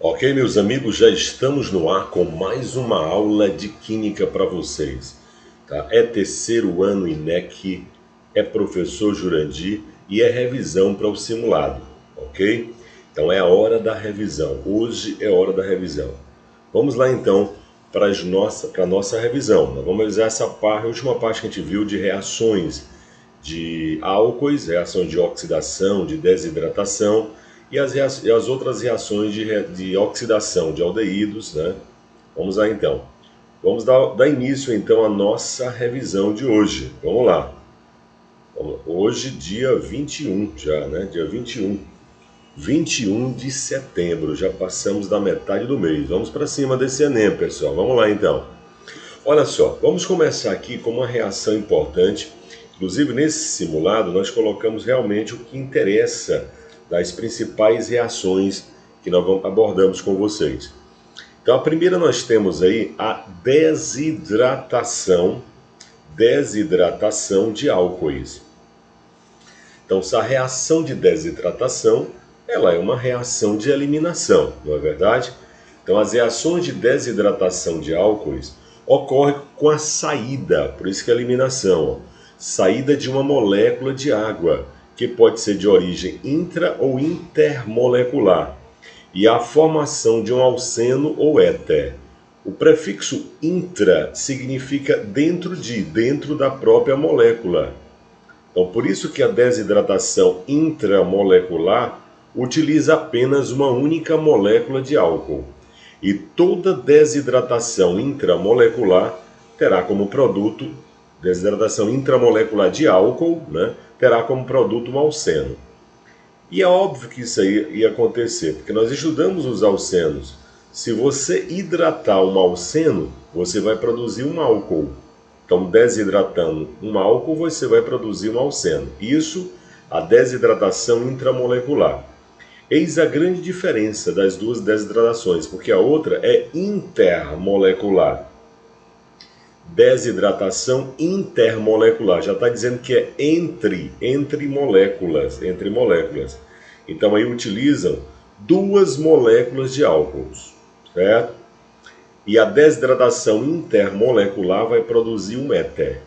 Ok, meus amigos, já estamos no ar com mais uma aula de Química para vocês. Tá? É terceiro ano INEC, é professor Jurandir e é revisão para o simulado, ok? Então é a hora da revisão, hoje é hora da revisão. Vamos lá então para a nossa revisão. Nós vamos revisar essa parte, a última parte que a gente viu de reações de álcoois, reações de oxidação, de desidratação e as outras reações de oxidação de aldeídos, né? Vamos lá então. Vamos dar início então à nossa revisão de hoje. Vamos lá. Hoje, dia 21 já, né? Dia 21 de setembro, já passamos da metade do mês. Vamos para cima desse Enem, pessoal. Vamos lá então. Olha só, vamos começar aqui com uma reação importante. Inclusive, nesse simulado, nós colocamos realmente o que interessa das principais reações que nós abordamos com vocês. Então, a primeira nós temos aí a desidratação de álcoois. Então, essa reação de desidratação, ela é uma reação de eliminação, não é verdade? Então, as reações de desidratação de álcoois ocorrem com a saída, por isso que é eliminação, saída de uma molécula de água, que pode ser de origem intra ou intermolecular, e a formação de um alceno ou éter. O prefixo intra significa dentro da própria molécula. Então, por isso que a desidratação intramolecular utiliza apenas uma única molécula de álcool. E toda desidratação intramolecular terá como produto, desidratação intramolecular de álcool, né, terá como produto um alceno. E é óbvio que isso aí ia acontecer, porque nós estudamos os alcenos. Se você hidratar um alceno, você vai produzir um álcool. Então, desidratando um álcool, você vai produzir um alceno. Isso, a desidratação intramolecular. Eis a grande diferença das duas desidratações, porque a outra é intermolecular. Desidratação intermolecular, já está dizendo que é entre moléculas. Então, aí utilizam duas moléculas de álcools, certo? E a desidratação intermolecular vai produzir um éter.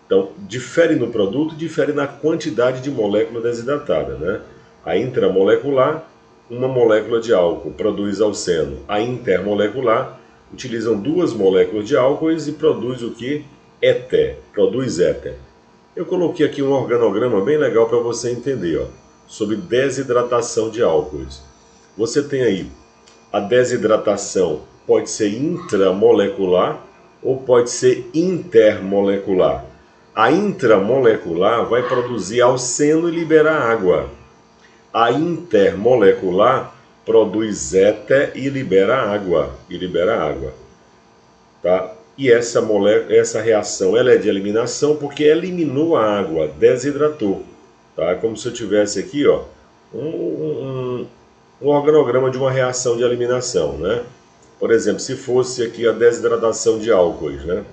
Então, difere no produto, difere na quantidade de molécula desidratada, né? A intramolecular, uma molécula de álcool produz alceno. A intermolecular, utilizam duas moléculas de álcoois e produz o que? Éter, produz éter. Eu coloquei aqui um organograma bem legal para você entender, ó, sobre desidratação de álcoois. Você tem aí a desidratação pode ser intramolecular ou pode ser intermolecular. A intramolecular vai produzir alceno e liberar água. A intermolecular produz éter e libera água. Tá? E essa reação ela é de eliminação porque eliminou a água, desidratou. Tá? Como se eu tivesse aqui, ó, um organograma de uma reação de eliminação, né? Por exemplo, se fosse aqui a desidratação de álcoois, né?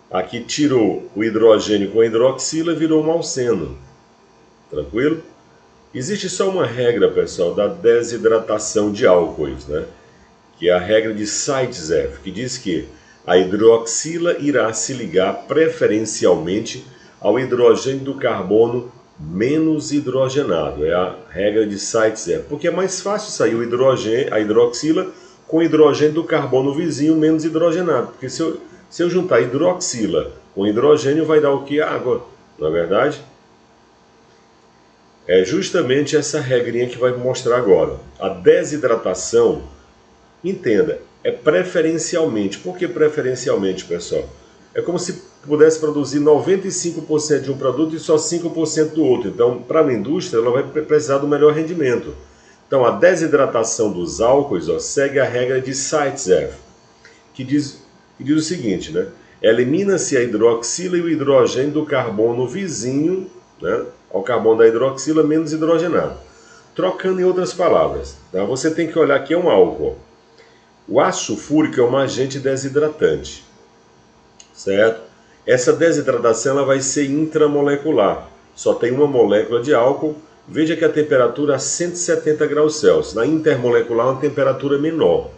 Aqui tirou o hidrogênio com a hidroxila e virou um alceno. Tranquilo? Existe só uma regra, pessoal, da desidratação de álcoois, né? Que é a regra de Zaitsev, que diz que a hidroxila irá se ligar preferencialmente ao hidrogênio do carbono menos hidrogenado. É a regra de Zaitsev, porque é mais fácil sair a hidroxila com hidrogênio do carbono vizinho menos hidrogenado. Porque se eu juntar hidroxila com hidrogênio, vai dar o que? Água, não é verdade? É justamente essa regrinha que vai mostrar agora. A desidratação, entenda, é preferencialmente. Por que preferencialmente, pessoal? É como se pudesse produzir 95% de um produto e só 5% do outro. Então, para a indústria, ela vai precisar do melhor rendimento. Então, a desidratação dos álcoois, ó, segue a regra de Zaitsev, que diz o seguinte, né? Elimina-se a hidroxila e o hidrogênio do carbono vizinho, né, ao carbono da hidroxila menos hidrogenado. Trocando em outras palavras, tá? Você tem que olhar que é um álcool. O ácido sulfúrico é um agente desidratante, certo? Essa desidratação ela vai ser intramolecular. Só tem uma molécula de álcool Veja que a temperatura é 170 graus Celsius. Na intermolecular, uma temperatura menor.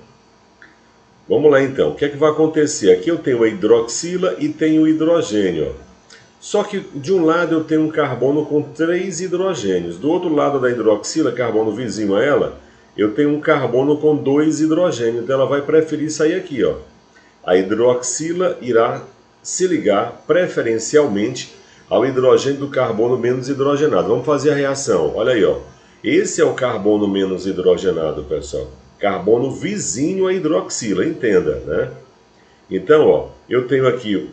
Vamos lá então, o que é que vai acontecer? Aqui eu tenho a hidroxila e tenho o hidrogênio. Só que de um lado eu tenho um carbono com 3 hidrogênios. Do outro lado da hidroxila, carbono vizinho a ela, eu tenho um carbono com 2 hidrogênios. Então ela vai preferir sair aqui, ó. A hidroxila irá se ligar preferencialmente ao hidrogênio do carbono menos hidrogenado. Vamos fazer a reação. Olha aí, ó. Esse é o carbono menos hidrogenado, pessoal. Carbono vizinho à hidroxila, entenda, né? Então, ó, eu tenho aqui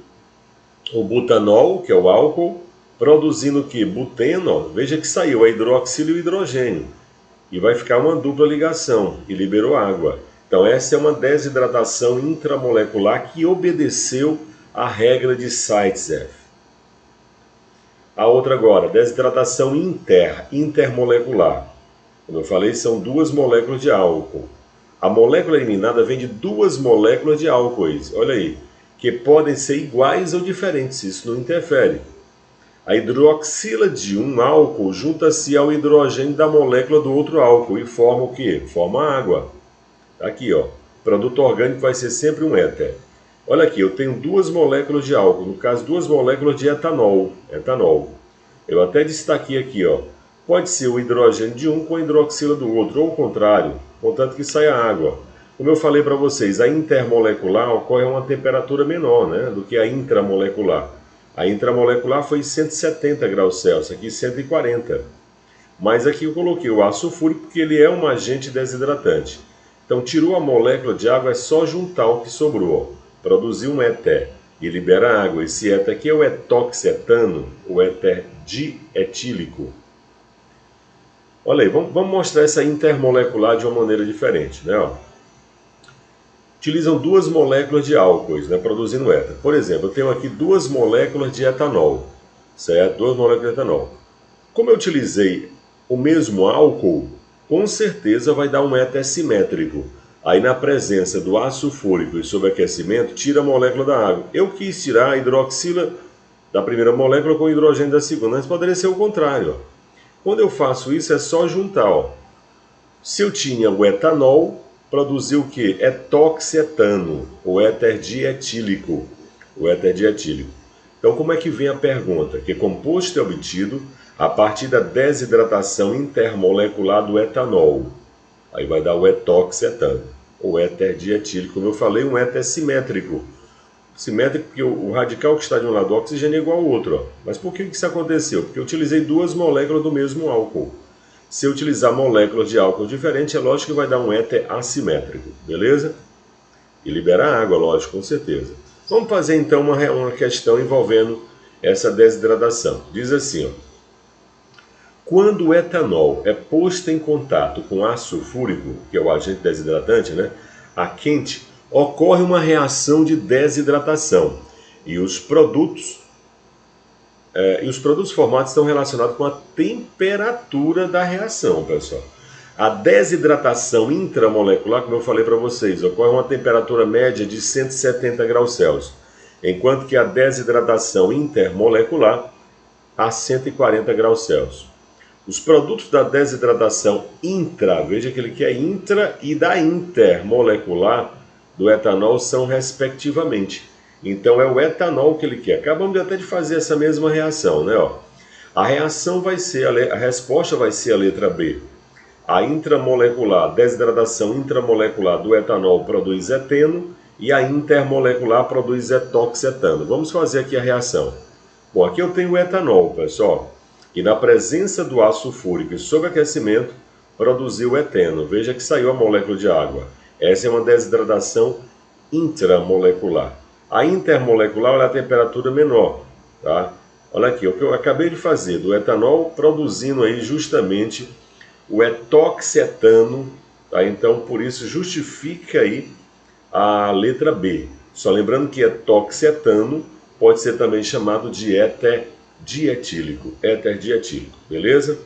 o butanol, que é o álcool, produzindo o que? Buteno, ó. Veja que saiu a hidroxila e o hidrogênio. E vai ficar uma dupla ligação, e liberou água. Então, essa é uma desidratação intramolecular que obedeceu à regra de Zaitsev. A outra agora, desidratação intermolecular. Como eu falei, são 2 moléculas de álcool. A molécula eliminada vem de 2 moléculas de álcoois, olha aí, que podem ser iguais ou diferentes, isso não interfere. A hidroxila de um álcool junta-se ao hidrogênio da molécula do outro álcool e forma o quê? Forma água. Aqui, ó, produto orgânico vai ser sempre um éter. Olha aqui, eu tenho 2 moléculas de álcool, no caso 2 moléculas de etanol. Eu até destaquei aqui, ó. Pode ser o hidrogênio de um com a hidroxila do outro, ou o contrário, contanto que saia água. Como eu falei para vocês, a intermolecular ocorre a uma temperatura menor, né, do que a intramolecular. A intramolecular foi 170 graus Celsius, aqui 140. Mas aqui eu coloquei o ácido sulfúrico porque ele é um agente desidratante. Então tirou a molécula de água, é só juntar o que sobrou. Produziu um éter e libera água. Esse éter aqui é o etoxetano, o éter dietílico. Olha aí, vamos mostrar essa intermolecular de uma maneira diferente, né? Ó. Utilizam 2 moléculas de álcoois, né, produzindo éter. Por exemplo, eu tenho aqui 2 moléculas de etanol, certo? 2 moléculas de etanol. Como eu utilizei o mesmo álcool, com certeza vai dar um éter simétrico. Aí na presença do ácido sulfúrico e sobreaquecimento, tira a molécula da água. Eu quis tirar a hidroxila da primeira molécula com o hidrogênio da segunda, mas poderia ser o contrário, ó. Quando eu faço isso, é só juntar, ó. Se eu tinha o etanol, produziu o que? Etoxetano, o éter dietílico. O éter dietílico. Então, como é que vem a pergunta? Que composto é obtido a partir da desidratação intermolecular do etanol. Aí vai dar o etoxetano, o éter dietílico. Como eu falei, um éter simétrico. Simétrico porque o radical que está de um lado do oxigênio é igual ao outro. Ó. Mas por que isso aconteceu? Porque eu utilizei 2 moléculas do mesmo álcool. Se eu utilizar moléculas de álcool diferentes, é lógico que vai dar um éter assimétrico, beleza? E liberar água, lógico, com certeza. Vamos fazer então uma questão envolvendo essa desidratação. Diz assim, ó. Quando o etanol é posto em contato com ácido sulfúrico, que é o agente desidratante, né, a quente, ocorre uma reação de desidratação e os produtos formados estão relacionados com a temperatura da reação, pessoal. A desidratação intramolecular, como eu falei para vocês, ocorre a uma temperatura média de 170 graus Celsius, enquanto que a desidratação intermolecular a 140 graus Celsius. Os produtos da desidratação veja que ele quer intra e da intermolecular do etanol são respectivamente. Então é o etanol que ele quer. Acabamos até de fazer essa mesma reação, né? Ó. A reação vai ser, a resposta vai ser a letra B. A intramolecular, desidratação intramolecular do etanol produz eteno e a intermolecular produz etoxetano. Vamos fazer aqui a reação. Bom, aqui eu tenho o etanol, pessoal, e na presença do ácido sulfúrico e sobreaquecimento produziu eteno. Veja que saiu a molécula de água. Essa é uma desidratação intramolecular. A intermolecular é a temperatura menor, tá? Olha aqui, o que eu acabei de fazer, do etanol produzindo aí justamente o etoxetano, tá? Então, por isso, justifica aí a letra B. Só lembrando que etoxetano pode ser também chamado de éter dietílico, beleza?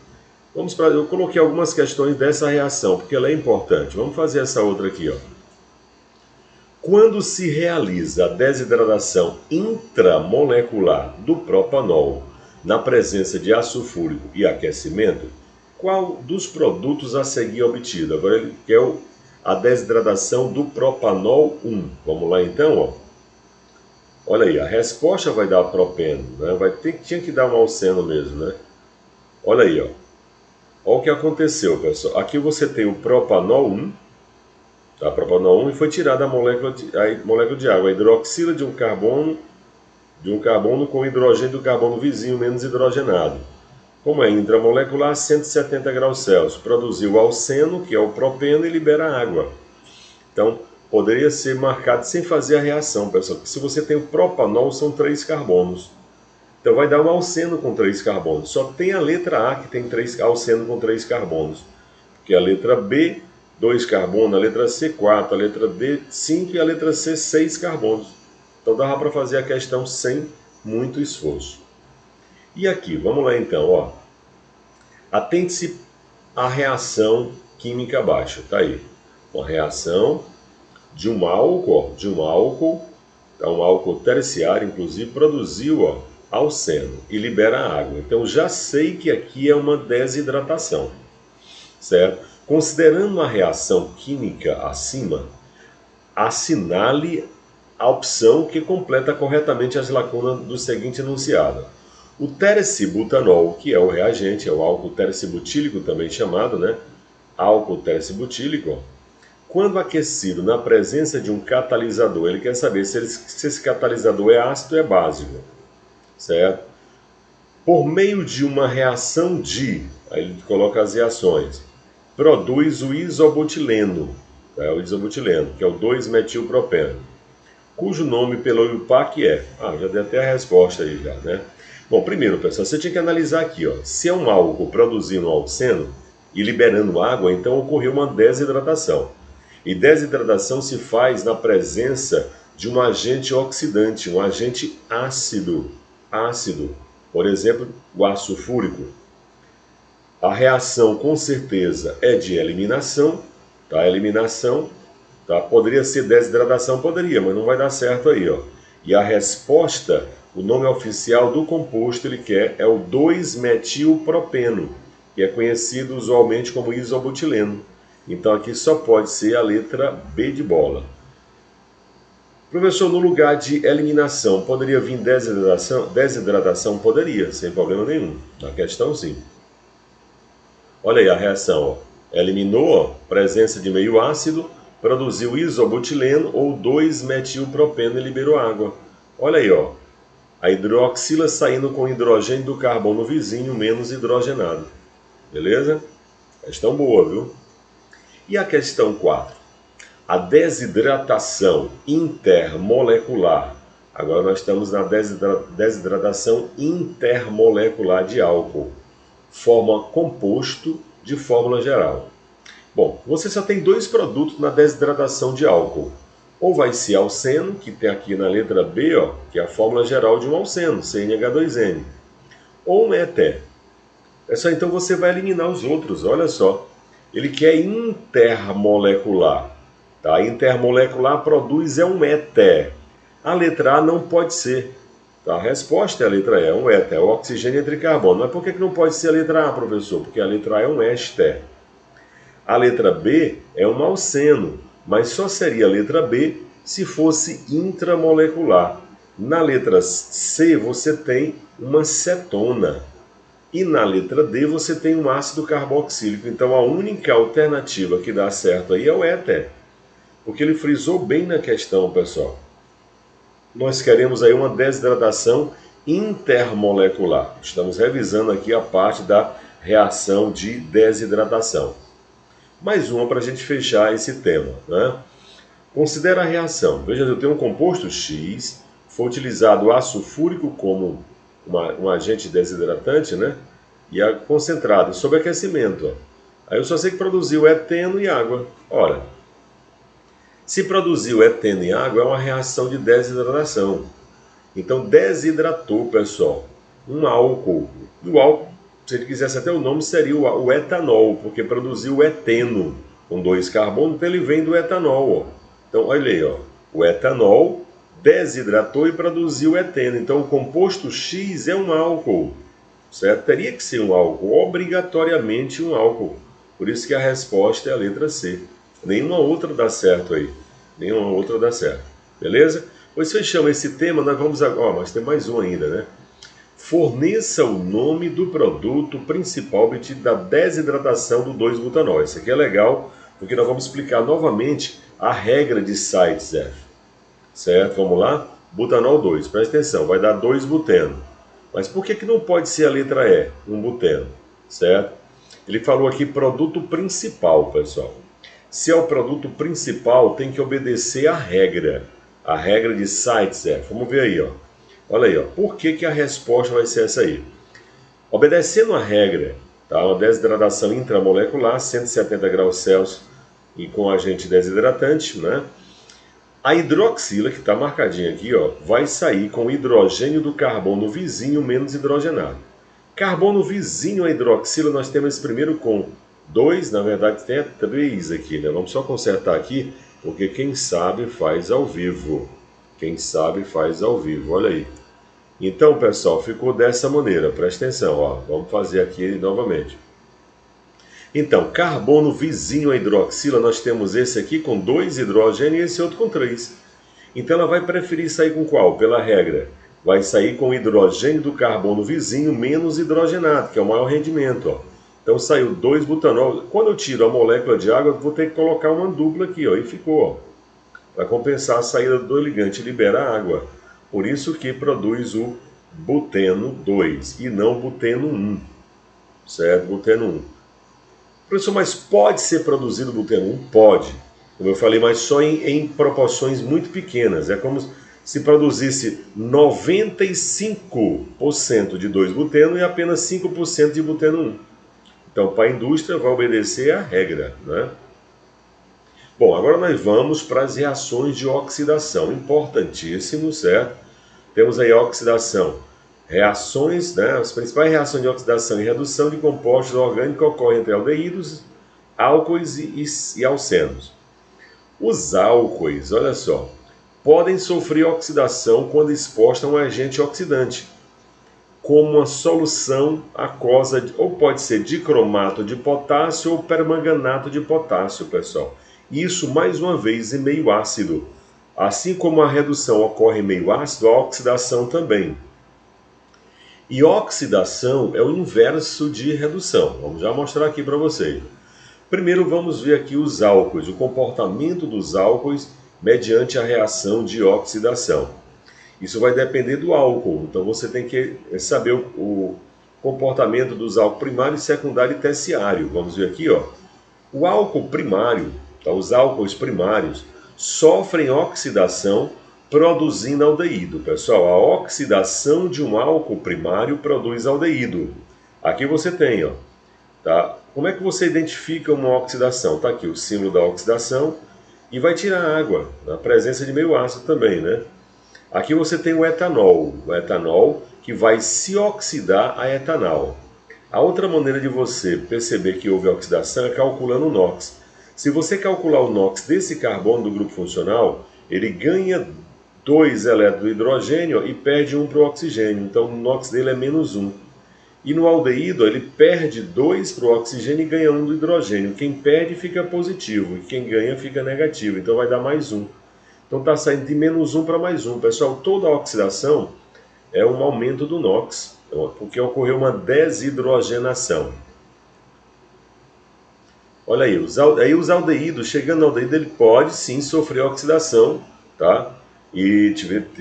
Eu coloquei algumas questões dessa reação, porque ela é importante. Vamos fazer essa outra aqui, ó. Quando se realiza a desidratação intramolecular do propanol na presença de ácido sulfúrico e aquecimento, Qual dos produtos a seguir obtido? Agora ele quer a desidratação do propanol 1. Vamos lá então, ó. Olha aí, a resposta vai dar propeno, né? Tinha que dar um alceno mesmo, né? Olha aí, ó. Olha o que aconteceu, pessoal. Aqui você tem o propanol 1, tá? Propanol 1 e foi tirada a molécula de água, a hidroxila de um carbono com hidrogênio do carbono vizinho menos hidrogenado. Como é intramolecular, 170 graus Celsius. Produziu o alceno, que é o propeno, e libera água. Então, poderia ser marcado sem fazer a reação, pessoal. Porque se você tem o propanol, são 3 carbonos. Então, vai dar um alceno com 3 carbonos. Só tem a letra A que tem alceno com 3 carbonos. Porque a letra B, 2 carbonos, a letra C, 4, a letra D, 5 e a letra C, 6 carbonos. Então, dava para fazer a questão sem muito esforço. E aqui, vamos lá então, ó. Atente-se à reação química abaixo, tá aí. Uma reação de um álcool, tá, um álcool terciário, inclusive, produziu, ó, alceno e libera água. Então, já sei que aqui é uma desidratação, certo? Considerando a reação química acima, assinale a opção que completa corretamente as lacunas do seguinte enunciado. O tercibutanol, que é o reagente, é o álcool tercibutílico também chamado, né? Álcool tercibutílico, quando aquecido na presença de um catalisador, ele quer saber se esse catalisador é ácido ou é básico, certo? Por meio de uma reação aí ele coloca as reações, produz o isobutileno, o isobutileno, que é o 2-metilpropeno, cujo nome pelo IUPAC é... já dei até a resposta aí já, né? Bom, primeiro, pessoal, você tinha que analisar aqui, ó. Se é um álcool produzindo alceno e liberando água, então ocorreu uma desidratação. E desidratação se faz na presença de um agente oxidante, um agente ácido. Por exemplo, o ácido sulfúrico. A reação, com certeza, é de eliminação, tá? Eliminação, tá? Poderia ser desidratação, poderia, mas não vai dar certo aí, ó. E a resposta, o nome oficial do composto ele quer é o 2-metilpropeno, que é conhecido usualmente como isobutileno. Então aqui só pode ser a letra B de bola. Professor, no lugar de eliminação, poderia vir desidratação? Desidratação poderia, sem problema nenhum. Na questão, sim. Olha aí a reação, ó. Eliminou, ó, presença de meio ácido, produziu isobutileno ou 2-metilpropeno e liberou água. Olha aí, ó. A hidroxila saindo com hidrogênio do carbono vizinho menos hidrogenado. Beleza? Questão boa, viu? E a questão 4. A desidratação intermolecular. Agora nós estamos na desidratação intermolecular de álcool. Forma composto de fórmula geral. Bom, você só tem 2 produtos na desidratação de álcool. Ou vai ser alceno, que tem aqui na letra B, ó, que é a fórmula geral de um alceno, CnH2n. Ou um éter. Então você vai eliminar os outros, olha só. Ele quer intermolecular. Tá? Intermolecular produz um éter. A letra A não pode ser. Tá? A resposta é a letra E, é um éter, é o oxigênio entre carbono. Mas por que não pode ser a letra A, professor? Porque a letra A é um éster. A letra B é um alceno, mas só seria a letra B se fosse intramolecular. Na letra C você tem uma cetona. E na letra D você tem um ácido carboxílico. Então a única alternativa que dá certo aí é o éter. Porque ele frisou bem na questão, pessoal. Nós queremos aí uma desidratação intermolecular. Estamos revisando aqui a parte da reação de desidratação. Mais uma para a gente fechar esse tema, né? Considera a reação. Veja, eu tenho um composto X, foi utilizado ácido sulfúrico como um agente desidratante, né? E é concentrado sob aquecimento. Ó. Aí eu só sei que produziu eteno e água. Ora, se produziu eteno e água, é uma reação de desidratação. Então, desidratou, pessoal, um álcool. E o álcool, se ele quisesse até o nome, seria o etanol, porque produziu eteno com 2 carbonos, então ele vem do etanol. Ó. Então, olha aí, ó, o etanol desidratou e produziu eteno. Então, o composto X é um álcool, certo? Teria que ser um álcool, obrigatoriamente um álcool. Por isso que a resposta é a letra C. Nenhuma outra dá certo aí. Nenhuma outra dá certo. Beleza? Pois fechamos esse tema, nós vamos agora, mas tem mais um ainda, né? Forneça o nome do produto principal obtido da desidratação do 2-butanol. Isso aqui é legal, porque nós vamos explicar novamente a regra de Sites-F. Certo? Vamos lá? Butanol 2, presta atenção, vai dar 2-buteno. Mas por que não pode ser a letra E, um buteno? Certo? Ele falou aqui produto principal, pessoal. Se é o produto principal, tem que obedecer a regra de Sites-F. Vamos ver aí, ó. Olha aí, ó. Por que a resposta vai ser essa aí? Obedecendo a regra, tá? Uma desidratação intramolecular, 170 graus Celsius e com agente desidratante, né? A hidroxila, que está marcadinha aqui, ó, vai sair com o hidrogênio do carbono vizinho menos hidrogenado. Carbono vizinho à hidroxila, nós temos esse primeiro com 2, na verdade tem 3 aqui, né? Vamos só consertar aqui, porque quem sabe faz ao vivo. Quem sabe faz ao vivo, olha aí. Então, pessoal, ficou dessa maneira, presta atenção, ó. Vamos fazer aqui novamente. Então, carbono vizinho à hidroxila, nós temos esse aqui com 2 hidrogênios e esse outro com 3. Então, ela vai preferir sair com qual? Pela regra. Vai sair com o hidrogênio do carbono vizinho menos hidrogenado, que é o maior rendimento, ó. Então, saiu 2-butanol. Quando eu tiro a molécula de água, eu vou ter que colocar uma dupla aqui, ó, e ficou, ó. Para compensar a saída do ligante e liberar água. Por isso que produz o buteno 2 e não buteno 1. Certo? Buteno 1. Professor, mas pode ser produzido buteno 1? Pode. Como eu falei, mas só em proporções muito pequenas. É como se produzisse 95% de 2-buteno e apenas 5% de buteno 1. Então, para a indústria, vai obedecer à regra, né? Bom, agora nós vamos para as reações de oxidação. Importantíssimo, certo? Temos aí a oxidação. Reações, né? As principais reações de oxidação e redução de compostos orgânicos ocorrem entre aldeídos, álcoois e alcenos. Os álcoois, olha só, podem sofrer oxidação quando expostos a um agente oxidante, como uma solução aquosa, ou pode ser dicromato de potássio ou permanganato de potássio, pessoal. Isso, mais uma vez, em meio ácido. Assim como a redução ocorre em meio ácido, a oxidação também. E oxidação é o inverso de redução. Vamos já mostrar aqui para vocês. Primeiro vamos ver aqui os álcoois, o comportamento dos álcoois mediante a reação de oxidação. Isso vai depender do álcool, então você tem que saber o comportamento dos álcools primário, secundário e terciário. Vamos ver aqui, ó. O álcool primário, tá? Os álcoois primários sofrem oxidação produzindo aldeído. Pessoal, a oxidação de um álcool primário produz aldeído. Aqui você tem, ó, tá? Como é que você identifica uma oxidação? Tá aqui o símbolo da oxidação e vai tirar água, na presença de meio ácido também, né? Aqui você tem o etanol que vai se oxidar a etanol. A outra maneira de você perceber que houve oxidação é calculando o NOx. Se você calcular o NOx desse carbono do grupo funcional, ele ganha 2 elétrons do hidrogênio e perde 1 para o oxigênio. Então o NOx dele é menos 1. E no aldeído ele perde 2 para o oxigênio e ganha 1 do hidrogênio. Quem perde fica positivo e quem ganha fica negativo. Então vai dar mais 1. Então está saindo de menos 1 para mais 1. Pessoal, toda a oxidação é um aumento do NOx, porque ocorreu uma desidrogenação. Olha aí, os aldeídos, chegando ao aldeído, ele pode sim sofrer oxidação, tá? E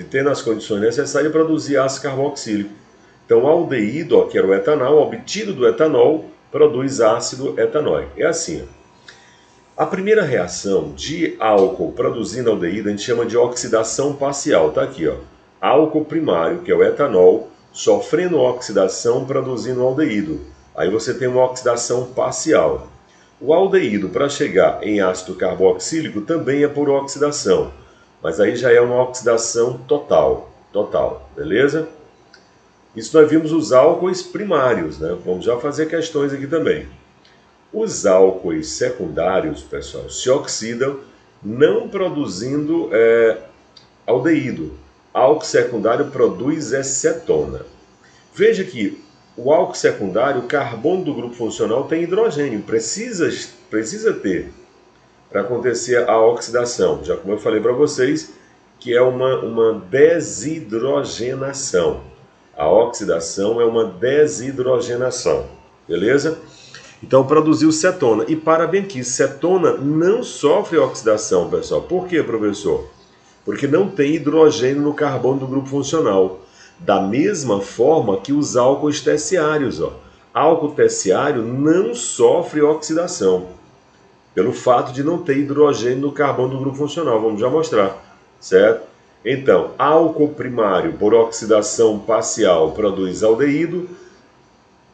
tendo as condições necessárias, produzir ácido carboxílico. Então, o aldeído, ó, que era o etanol, obtido do etanol, produz ácido etanóico. É assim, ó. A primeira reação de álcool produzindo aldeído a gente chama de oxidação parcial. Tá aqui, ó. Álcool primário, que é o etanol, sofrendo oxidação produzindo aldeído. Aí você tem uma oxidação parcial. O aldeído, para chegar em ácido carboxílico, também é por oxidação. Mas aí já é uma oxidação total, beleza? Isso nós vimos os álcoois primários, né? Vamos já fazer questões aqui também. Os álcoois secundários, pessoal, se oxidam não produzindo aldeído. Álcool secundário produz acetona. Veja que o álcool secundário, o carbono do grupo funcional tem hidrogênio, precisa ter para acontecer a oxidação, já como eu falei para vocês, que é uma desidrogenação. A oxidação é uma desidrogenação, beleza? Então produziu cetona. E para bem aqui, cetona não sofre oxidação, pessoal. Por quê, professor? Porque não tem hidrogênio no carbono do grupo funcional. Da mesma forma que os álcoois terciários. Álcool terciário não sofre oxidação, pelo fato de não ter hidrogênio no carbono do grupo funcional. Vamos já mostrar, certo? Então, álcool primário, por oxidação parcial, produz aldeído,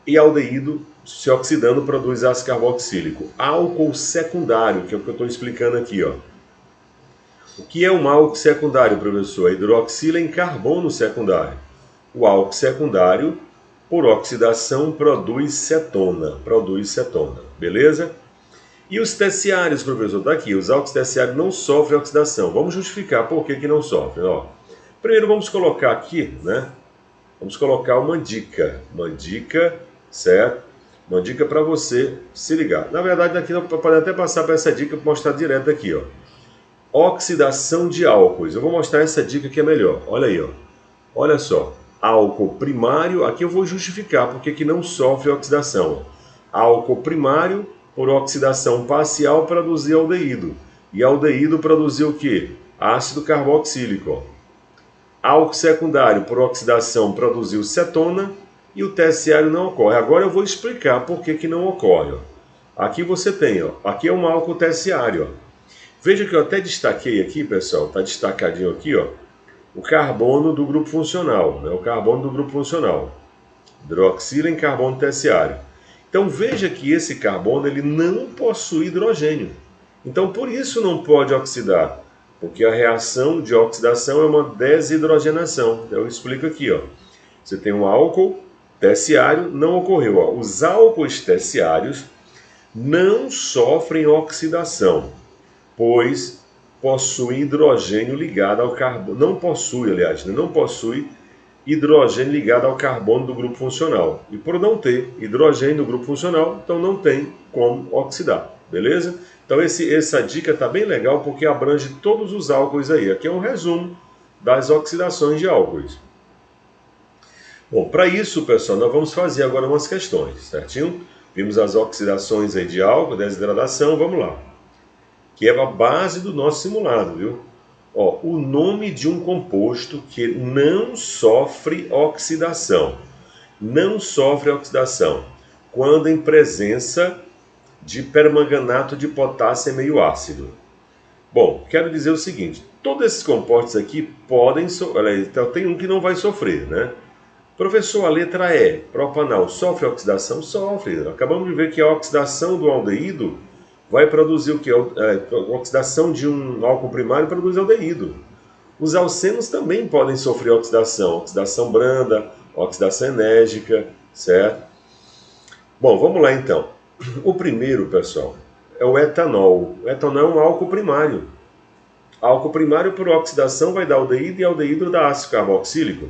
e aldeído, se oxidando, produz ácido carboxílico. Álcool secundário, que é o que eu estou explicando aqui, ó. O que é um álcool secundário, professor? A hidroxila em carbono secundário. O álcool secundário, por oxidação, produz cetona. Beleza? E os terciários, professor, está aqui. Os álcools terciários não sofrem oxidação. Vamos justificar por que não sofrem. Ó. Primeiro vamos colocar aqui, né? Vamos colocar uma dica. Certo? Uma dica para você se ligar. Na verdade, aqui pode até passar para essa dica para mostrar direto aqui, ó. Oxidação de álcoois. Eu vou mostrar essa dica que é melhor. Olha aí, ó. Olha só. Álcool primário, aqui eu vou justificar porque que não sofre oxidação. Álcool primário, por oxidação parcial, produzir aldeído. E aldeído produziu o quê? Ácido carboxílico. Álcool secundário, por oxidação, produziu cetona. E o terciário não ocorre. Agora eu vou explicar por que não ocorre. Ó. Aqui você tem, ó. Aqui é um álcool terciário. Ó. Veja que eu até destaquei aqui, pessoal. Está destacadinho aqui, ó. O carbono do grupo funcional. Né? O carbono do grupo funcional. Hidroxila em carbono terciário. Então veja que esse carbono ele não possui hidrogênio. Então por isso não pode oxidar. Porque a reação de oxidação é uma desidrogenação. Eu explico aqui, ó. Você tem um álcool terciário, não ocorreu. Ó. Os álcoois terciários não sofrem oxidação, pois possuem hidrogênio ligado ao carbono. Não possui hidrogênio ligado ao carbono do grupo funcional. E por não ter hidrogênio no grupo funcional, então não tem como oxidar. Beleza? Então essa dica está bem legal porque abrange todos os álcoois aí. Aqui é um resumo das oxidações de álcoois. Bom, para isso, pessoal, nós vamos fazer agora umas questões, certinho? Vimos as oxidações aí de álcool, desidratação, vamos lá. Que é a base do nosso simulado, viu? Ó, o nome de um composto que não sofre oxidação. Não sofre oxidação. Quando em presença de permanganato de potássio meio ácido. Bom, quero dizer o seguinte, todos esses compostos aqui podem sofrer, então tem um que não vai sofrer, né? Professor, a letra E, propanal, sofre oxidação? Sofre. Acabamos de ver que a oxidação do aldeído vai produzir o que? A oxidação de um álcool primário produz aldeído. Os alcenos também podem sofrer oxidação branda, oxidação enérgica, certo? Bom, vamos lá então. O primeiro, pessoal, é o etanol. O etanol é um álcool primário. Álcool primário por oxidação vai dar aldeído e aldeído dá ácido carboxílico.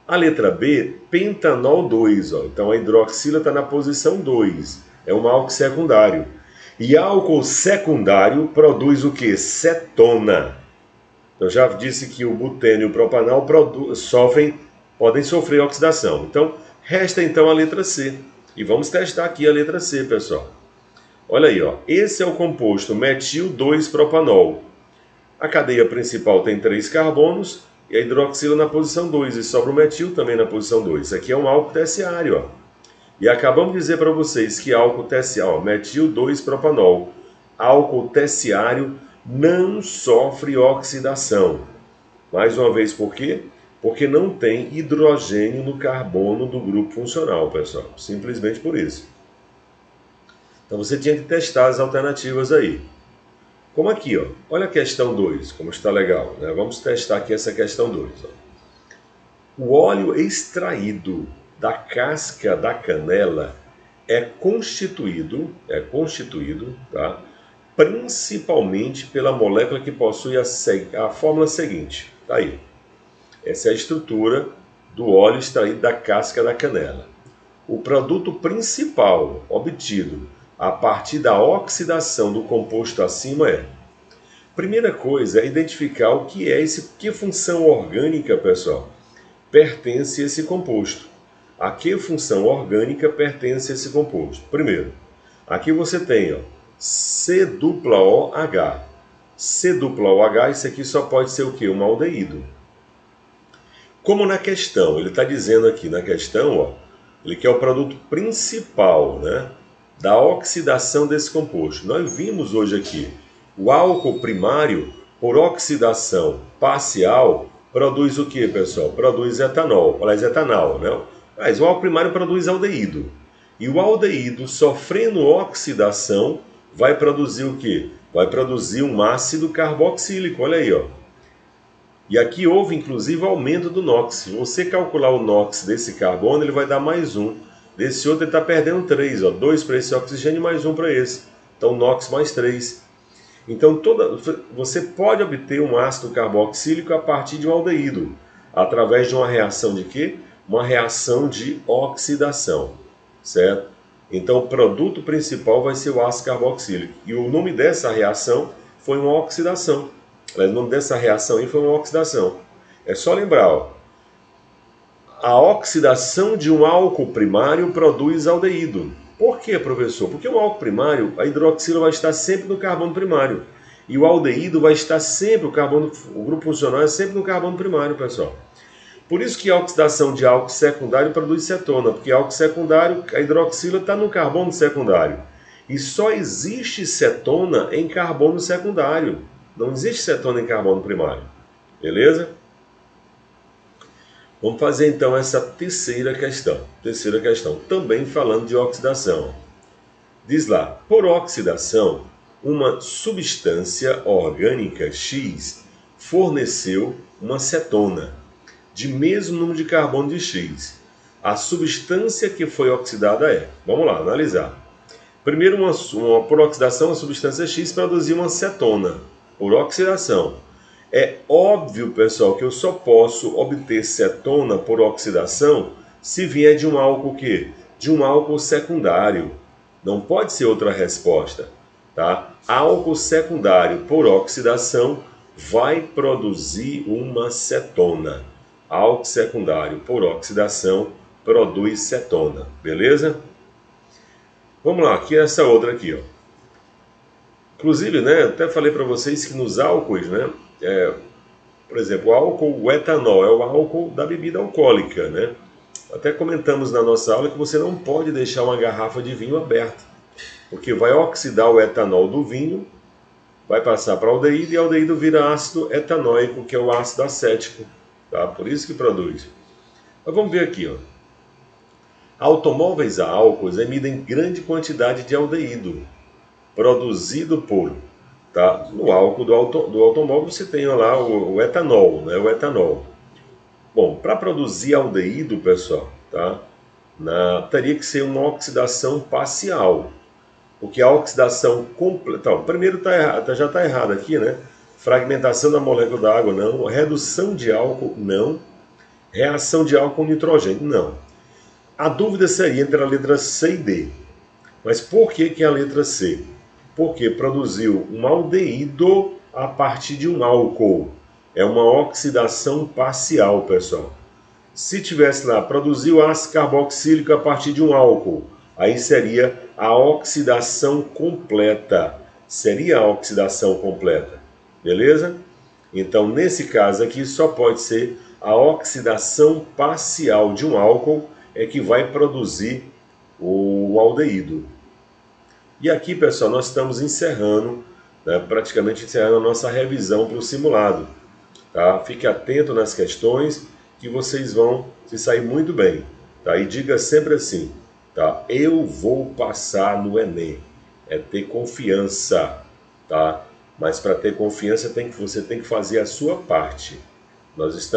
A letra B, pentanol 2. Ó. Então a hidroxila está na posição 2. É um álcool secundário. E álcool secundário produz o que? Cetona. Eu já disse que o buteno e o propanol podem sofrer oxidação. Então, resta então a letra C. E vamos testar aqui a letra C, pessoal. Olha aí, ó. Esse é o composto metil 2-propanol. A cadeia principal tem 3 carbonos e a hidroxila na posição 2. E sobra o metil também na posição 2. Isso aqui é um álcool terciário, ó. E acabamos de dizer para vocês que álcool terciário, ó, metil 2-propanol, álcool terciário não sofre oxidação. Mais uma vez, por quê? Porque não tem hidrogênio no carbono do grupo funcional, pessoal. Simplesmente por isso. Então você tinha que testar as alternativas aí. Como aqui, ó. Olha a questão 2, como está legal, né? Vamos testar aqui essa questão 2. Ó. O óleo extraído da casca da canela é constituído, tá? Principalmente pela molécula que possui a fórmula seguinte. Tá aí. Essa é a estrutura do óleo extraído da casca da canela. O produto principal obtido a partir da oxidação do composto acima é: primeira coisa é identificar o que é que função orgânica, pessoal, pertence a esse composto. A que função orgânica pertence a esse composto? Primeiro, aqui você tem C-OH. C-OH, isso aqui só pode ser o quê? Um aldeído. Como na questão, ele está dizendo aqui na questão, ele quer o produto principal, né, da oxidação desse composto. Nós vimos hoje aqui, o álcool primário, por oxidação parcial, produz o que, pessoal? Produz etanol, aliás, etanol, né? Mas o álcool primário produz aldeído. E o aldeído, sofrendo oxidação, vai produzir o quê? Vai produzir um ácido carboxílico, olha aí, E aqui houve, inclusive, aumento do NOx. Se você calcular o NOx desse carbono, ele vai dar mais 1. Desse outro, ele está perdendo 3, 2 para esse oxigênio e mais 1 para esse. Então, NOx mais 3. Então, você pode obter um ácido carboxílico a partir de um aldeído, através de uma reação de quê? Uma reação de oxidação, certo? Então, o produto principal vai ser o ácido carboxílico. E o nome dessa reação foi uma oxidação. O nome dessa reação aí foi uma oxidação. É só lembrar, a oxidação de um álcool primário produz aldeído. Por quê, professor? Porque o álcool primário, a hidroxila vai estar sempre no carbono primário. E o aldeído vai estar sempre, o grupo funcional é sempre no carbono primário, pessoal. Por isso que a oxidação de álcool secundário produz cetona, porque álcool secundário, a hidroxila está no carbono secundário. E só existe cetona em carbono secundário. Não existe cetona em carbono primário. Beleza? Vamos fazer então essa terceira questão. Terceira questão, também falando de oxidação. Diz lá, por oxidação, uma substância orgânica X forneceu uma cetona de mesmo número de carbono de X. A substância que foi oxidada é... Vamos lá, analisar. Primeiro, por oxidação, a substância X produziu uma cetona. Por oxidação. É óbvio, pessoal, que eu só posso obter cetona por oxidação se vier de um álcool quê? De um álcool secundário. Não pode ser outra resposta, tá? Álcool secundário por oxidação vai produzir uma cetona. Álcool secundário por oxidação produz cetona, beleza? Vamos lá, aqui essa outra aqui, Inclusive, né, até falei para vocês que nos álcoois, né, por exemplo, o álcool, o etanol é o álcool da bebida alcoólica, né? Até comentamos na nossa aula que você não pode deixar uma garrafa de vinho aberta, porque vai oxidar o etanol do vinho, vai passar para aldeído e aldeído vira ácido etanóico, que é o ácido acético, tá? Por isso que produz. Mas vamos ver aqui, Automóveis a álcoois emitem grande quantidade de aldeído, produzido por, tá? No álcool do automóvel você tem lá o etanol, né? O etanol. Bom, para produzir aldeído, pessoal, tá? Teria que ser uma oxidação parcial, porque a oxidação completa... Então, primeiro já está errado aqui, né? Fragmentação da molécula da água, não. Redução de álcool, não. Reação de álcool com nitrogênio, não. A dúvida seria entre a letra C e D. Mas por que a letra C? Porque produziu um aldeído a partir de um álcool. É uma oxidação parcial, pessoal. Se tivesse lá, produziu ácido carboxílico a partir de um álcool, aí seria a oxidação completa. Seria a oxidação completa. Beleza? Então, nesse caso aqui, só pode ser a oxidação parcial de um álcool é que vai produzir o aldeído. E aqui, pessoal, nós estamos encerrando, né, praticamente encerrando a nossa revisão para o simulado. Tá? Fique atento nas questões que vocês vão se sair muito bem. Tá? E diga sempre assim, tá? Eu vou passar no Enem. É ter confiança, tá? Mas para ter confiança você tem que fazer a sua parte. Nós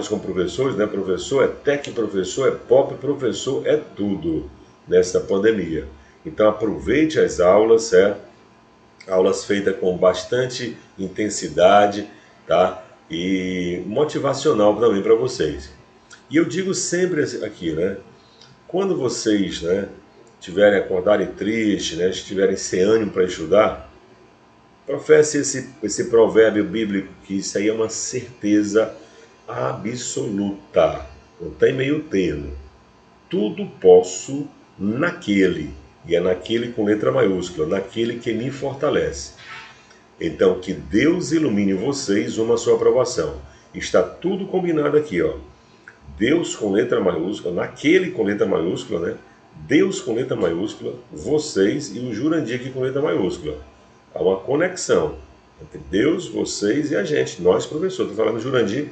como professores, né? Professor é tec professor, é pop professor, é tudo nessa pandemia. Então aproveite as aulas, certo? Aulas feitas com bastante intensidade, tá? E motivacional também para vocês. E eu digo sempre aqui, né? Quando vocês, né, acordarem tristes, né, estiverem sem ânimo para estudar, professe esse provérbio bíblico, que isso aí é uma certeza absoluta. Não tem meio termo. Tudo posso naquele, e é naquele com letra maiúscula, naquele que me fortalece. Então, que Deus ilumine vocês uma sua aprovação. Está tudo combinado aqui, ó. Deus com letra maiúscula, naquele com letra maiúscula, né? Deus com letra maiúscula, vocês e o Jurandir aqui com letra maiúscula. Há uma conexão entre Deus, vocês e a gente, nós professores. Estou falando Jurandir,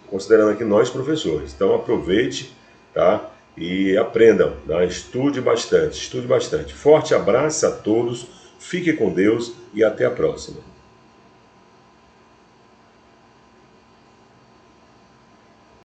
considerando aqui nós professores. Então aproveite, tá? E aprendam, tá? Estude bastante, estude bastante. Forte abraço a todos, fique com Deus e até a próxima.